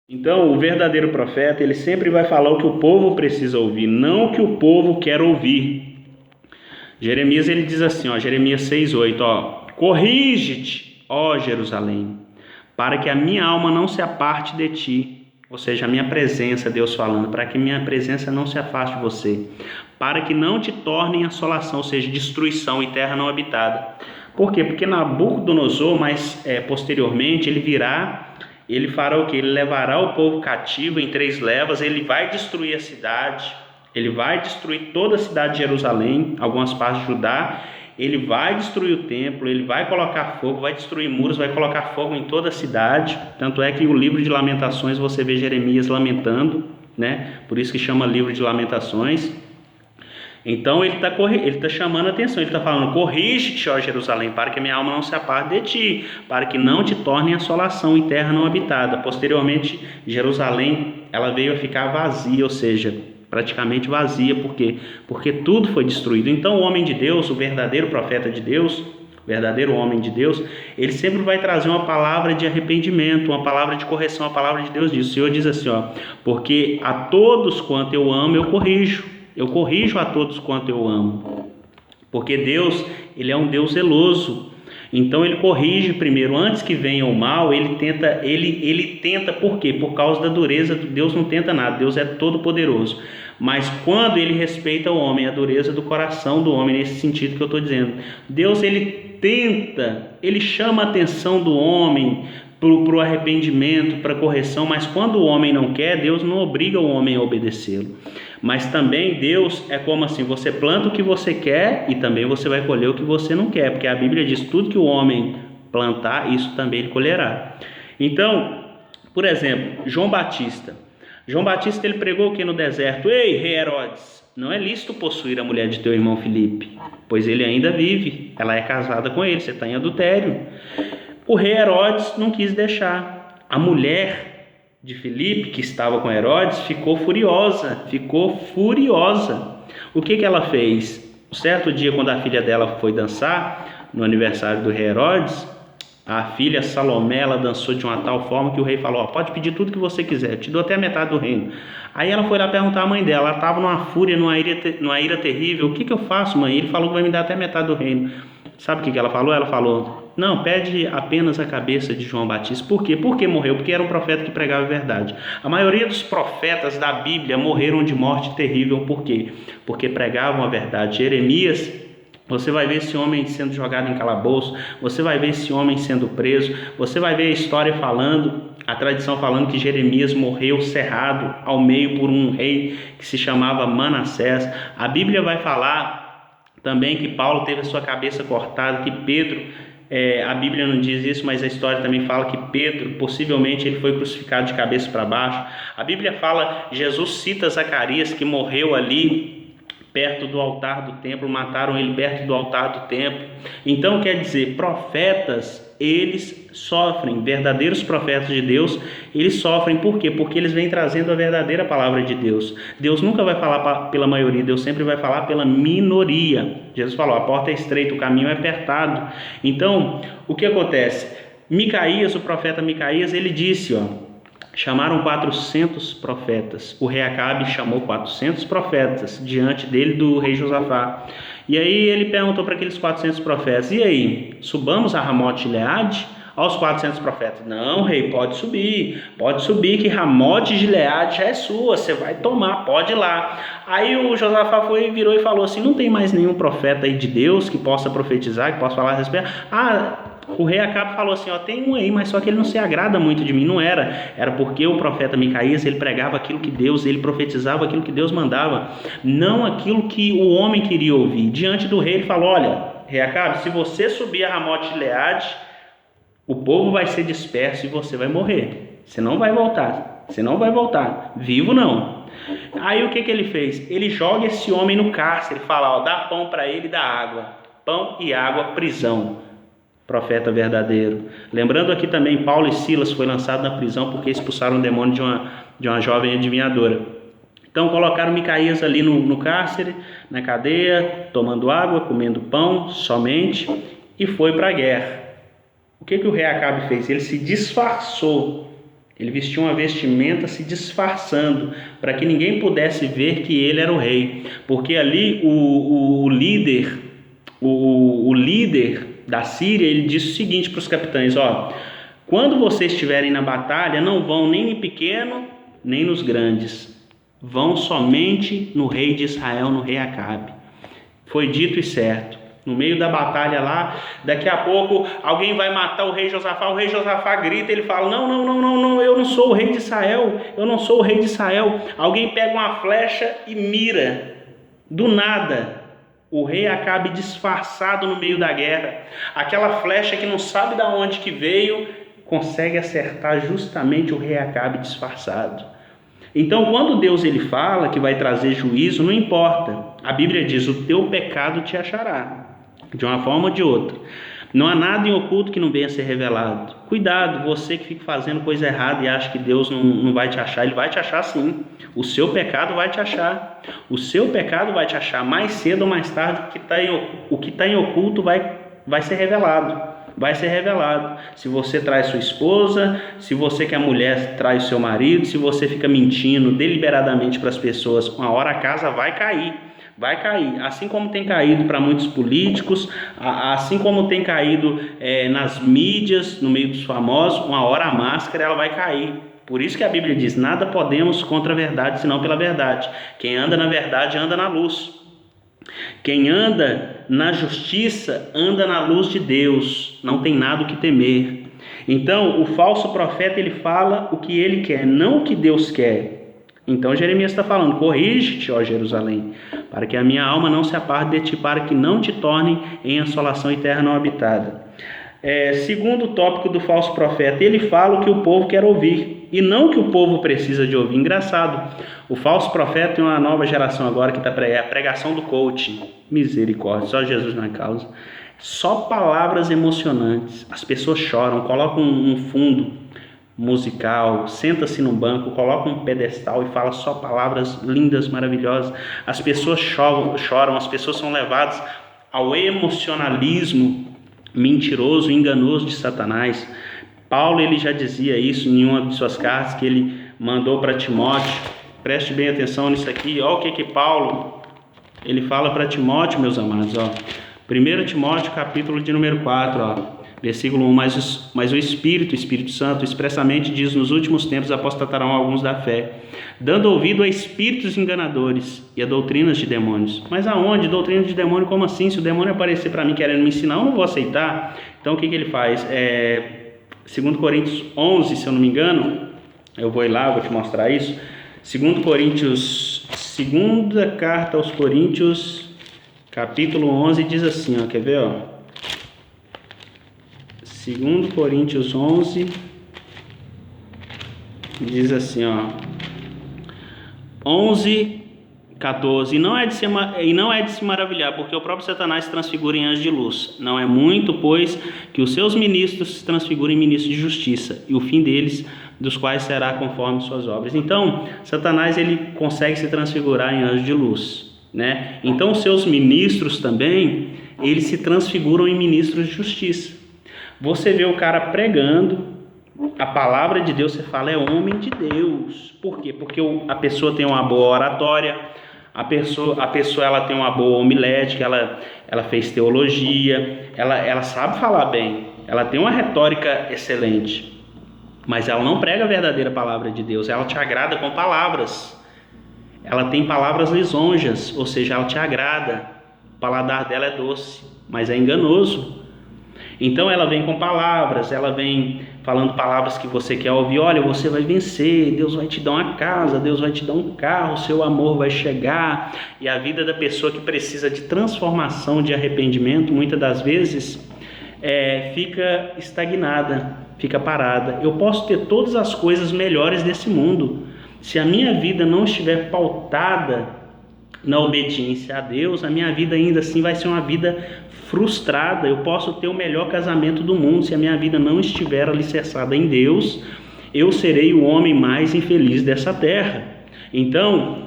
Então, o verdadeiro profeta, ele sempre vai falar o que o povo precisa ouvir, não o que o povo quer ouvir. Jeremias, ele diz assim, Jeremias 6:8, corrige-te, ó Jerusalém, para que a minha alma não se aparte de ti, ou seja, a minha presença, Deus falando, para que minha presença não se afaste de você, para que não te torne em assolação, ou seja, destruição e terra não habitada. Por quê? Porque Nabucodonosor, posteriormente, ele fará o quê? Ele levará o povo cativo em 3 levas, ele vai destruir a cidade, ele vai destruir toda a cidade de Jerusalém, algumas partes de Judá, ele vai destruir o templo, ele vai colocar fogo, vai destruir muros, vai colocar fogo em toda a cidade. Tanto é que o livro de Lamentações você vê Jeremias lamentando, né? Por isso que chama livro de Lamentações. Então ele está chamando a atenção, ele está falando, corrige-te, ó Jerusalém, para que minha alma não se aparte de ti, para que não te torne assolação em terra não habitada. Posteriormente, Jerusalém, ela veio a ficar vazia, ou seja, praticamente vazia, por quê? Porque tudo foi destruído. Então o homem de Deus, o verdadeiro profeta de Deus, o verdadeiro homem de Deus, ele sempre vai trazer uma palavra de arrependimento, uma palavra de correção. A palavra de Deus diz, o Senhor diz assim, porque a todos quanto eu amo, eu corrijo a todos quanto eu amo, porque Deus, ele é um Deus zeloso. Então ele corrige primeiro, antes que venha o mal, ele tenta, por quê? Por causa da dureza. Deus não tenta nada, Deus é todo poderoso, mas quando ele respeita o homem, a dureza do coração do homem, nesse sentido que eu estou dizendo, Deus, ele chama a atenção do homem para o arrependimento, para a correção, mas quando o homem não quer, Deus não obriga o homem a obedecê-lo. Mas também Deus é como assim, você planta o que você quer e também você vai colher o que você não quer, porque a Bíblia diz, tudo que o homem plantar, isso também ele colherá. Então, por exemplo, João Batista, ele pregou o que no deserto? Ei, rei Herodes, não é lícito possuir a mulher de teu irmão Filipe, pois ele ainda vive, ela é casada com ele, você está em adultério. O rei Herodes não quis deixar. A mulher de Filipe, que estava com Herodes, ficou furiosa. O que ela fez? Um certo dia, quando a filha dela foi dançar, no aniversário do rei Herodes, a filha Salomé, ela dançou de uma tal forma que o rei falou, pode pedir tudo que você quiser, eu te dou até a metade do reino. Aí ela foi lá perguntar à mãe dela, ela estava numa fúria, numa ira terrível, o que eu faço, mãe? Ele falou que vai me dar até a metade do reino. Sabe o que ela falou? Ela falou, não, pede apenas a cabeça de João Batista. Por quê? Porque morreu, porque era um profeta que pregava a verdade. A maioria dos profetas da Bíblia morreram de morte terrível. Por quê? Porque pregavam a verdade. Jeremias, você vai ver esse homem sendo jogado em calabouço, você vai ver esse homem sendo preso, você vai ver a história falando, a tradição falando que Jeremias morreu cerrado ao meio por um rei que se chamava Manassés. A Bíblia vai falar também que Paulo teve a sua cabeça cortada, que Pedro, a Bíblia não diz isso, mas a história também fala que Pedro, possivelmente, ele foi crucificado de cabeça para baixo. A Bíblia fala, Jesus cita Zacarias, que morreu ali perto do altar do templo, mataram ele perto do altar do templo. Então, quer dizer, profetas, eles sofrem, verdadeiros profetas de Deus, eles sofrem, por quê? Porque eles vêm trazendo a verdadeira palavra de Deus. Deus nunca vai falar pela maioria, Deus sempre vai falar pela minoria. Jesus falou, a porta é estreita, o caminho é apertado. Então, o que acontece? Micaías, o profeta Micaías, ele disse, chamaram 400 profetas. O rei Acabe chamou 400 profetas diante dele, do rei Josafá. E aí ele perguntou para aqueles 400 profetas, e aí, subamos a Ramote-Gileade? Aos 400 profetas, não, rei, pode subir, que Ramote-Gileade já é sua, você vai tomar, pode ir lá. Aí o Josafá virou e falou assim, não tem mais nenhum profeta aí de Deus que possa profetizar, que possa falar a respeito? O rei Acabe falou assim, tem um aí, mas só que ele não se agrada muito de mim. Não era porque o profeta Micaías, ele pregava aquilo que Deus, ele profetizava aquilo que Deus mandava, não aquilo que o homem queria ouvir. Diante do rei, ele falou, olha, rei Acabe, se você subir a Ramote-Gileade, o povo vai ser disperso e você vai morrer. Você não vai voltar, vivo não. Aí o que ele fez? Ele joga esse homem no cárcere, fala, dá pão para ele e dá água. Pão e água, prisão. Profeta verdadeiro. Lembrando aqui também, Paulo e Silas foi lançado na prisão porque expulsaram o demônio de uma jovem adivinhadora. Então colocaram Micaías ali no cárcere, na cadeia, tomando água, comendo pão somente, e foi para a guerra. O que o rei Acabe fez? Ele se disfarçou Ele vestia uma vestimenta se disfarçando, para que ninguém pudesse ver que ele era o rei. Porque ali o líder da Síria, ele disse o seguinte para os capitães: ó, quando vocês estiverem na batalha, não vão nem no pequeno, nem nos grandes. Vão somente no rei de Israel, no rei Acabe. Foi dito e certo. No meio da batalha lá, daqui a pouco alguém vai matar o rei Josafá. O rei Josafá grita, ele fala: não, eu não sou o rei de Israel, eu não sou o rei de Israel. Alguém pega uma flecha e mira. Do nada, o rei Acabe disfarçado no meio da guerra. Aquela flecha que não sabe de onde que veio, consegue acertar justamente o rei Acabe disfarçado. Então, quando Deus ele fala que vai trazer juízo, não importa. A Bíblia diz: o teu pecado te achará, de uma forma ou de outra. Não há nada em oculto que não venha a ser revelado. Cuidado, você que fica fazendo coisa errada e acha que Deus não vai te achar. Ele vai te achar sim. O seu pecado vai te achar. O seu pecado vai te achar. Mais cedo ou mais tarde, o que está em oculto vai ser revelado. Vai ser revelado. Se você traz sua esposa, se você que é mulher traz seu marido, se você fica mentindo deliberadamente para as pessoas, uma hora a casa vai cair. Vai cair, assim como tem caído para muitos políticos, assim como tem caído nas mídias, no meio dos famosos, uma hora a máscara ela vai cair. Por isso que a Bíblia diz: nada podemos contra a verdade, senão pela verdade. Quem anda na verdade anda na luz. Quem anda na justiça anda na luz de Deus, não tem nada o que temer. Então o falso profeta ele fala o que ele quer, não o que Deus quer. Então Jeremias está falando: corrige-te, ó Jerusalém, para que a minha alma não se aparte de ti, para que não te torne em assolação e terra não habitada. Segundo tópico do falso profeta, ele fala o que o povo quer ouvir e não o que o povo precisa de ouvir. Engraçado, o falso profeta tem uma nova geração agora que está a pregação do coaching. Misericórdia, só Jesus na causa. Só palavras emocionantes. As pessoas choram, colocam um fundo musical, senta-se no banco, coloca um pedestal e fala só palavras lindas, maravilhosas. As pessoas choram, as pessoas são levadas ao emocionalismo mentiroso, enganoso de Satanás. Paulo ele já dizia isso em uma de suas cartas que ele mandou para Timóteo. Preste bem atenção nisso aqui. Olha o que Paulo ele fala para Timóteo, meus amados. 1 Timóteo capítulo de número 4, versículo 1, mas o Espírito Santo expressamente diz: nos últimos tempos apostatarão alguns da fé, dando ouvido a espíritos enganadores e a doutrinas de demônios. Mas aonde? Doutrina de demônio? Como assim? Se o demônio aparecer para mim querendo me ensinar, eu não vou aceitar. Então o que ele faz? 2 Coríntios 11, se eu não me engano, eu vou ir lá, vou te mostrar isso. 2 Coríntios, segunda carta aos Coríntios, capítulo 11, diz assim, quer ver, 2 Coríntios 11, diz assim, 11, 14, e não é de se maravilhar, porque o próprio Satanás se transfigura em anjo de luz. Não é muito, pois, que os seus ministros se transfigurem em ministros de justiça, e o fim deles, dos quais será conforme suas obras. Então, Satanás ele consegue se transfigurar em anjo de luz, né? Então, os seus ministros também, eles se transfiguram em ministros de justiça. Você vê o cara pregando a palavra de Deus, você fala, é homem de Deus. Por quê? Porque a pessoa tem uma boa oratória, a pessoa ela tem uma boa homilética, ela fez teologia, ela sabe falar bem, ela tem uma retórica excelente, mas ela não prega a verdadeira palavra de Deus. Ela te agrada com palavras, ela tem palavras lisonjas, ou seja, ela te agrada, o paladar dela é doce, mas é enganoso. Então ela vem com palavras, ela vem falando palavras que você quer ouvir. Olha, você vai vencer, Deus vai te dar uma casa, Deus vai te dar um carro, seu amor vai chegar. E a vida da pessoa que precisa de transformação, de arrependimento, muitas das vezes fica estagnada, fica parada. Eu posso ter todas as coisas melhores desse mundo, se a minha vida não estiver pautada na obediência a Deus, a minha vida ainda assim vai ser uma vida frustrada. Eu posso ter o melhor casamento do mundo, se a minha vida não estiver alicerçada em Deus, eu serei o homem mais infeliz dessa terra. Então,